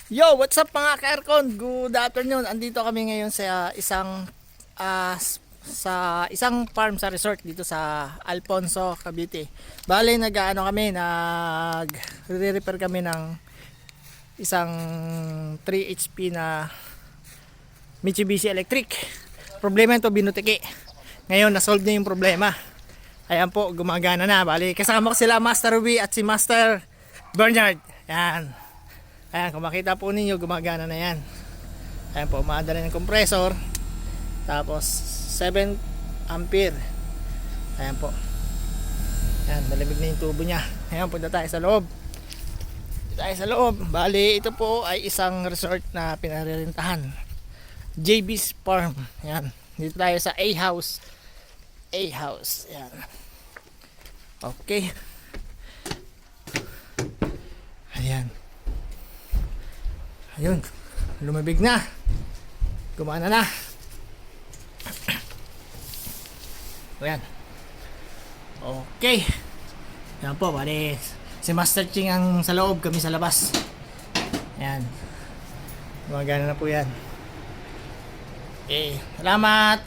Yo, what's up mga ka-aircon? Good afternoon. Andito kami ngayon sa isang farm sa resort dito sa Alfonso, Cavite. Bale, nag-repair kami ng isang 3 HP na Mitsubishi Electric. Problema ito, binutiki. Ngayon, na-solve na yung problema. Ayan po, gumagana na. Bale, kasama ko sila Master V at si Master Bernard. Yan. Ayan, kung makita po ninyo, gumagana na yan. Ayan po, umaandar ng compressor. Tapos 7 ampere. Ayan po. Ayan, malamig na yung tubo niya. Ayan, punta tayo sa loob. Punta tayo sa loob. Bali, ito po ay isang resort na pinarerentahan. JB's Farm. Ayan, dito tayo sa A-House. A-House. Ayan. Okay. Ayan. Ayun, lumabig na. Gumana na. Ayan. Okay. Ayan po, bali si Master Ching ang sa loob, kami sa labas. Ayan. Gumagana na po yan. Okay, salamat.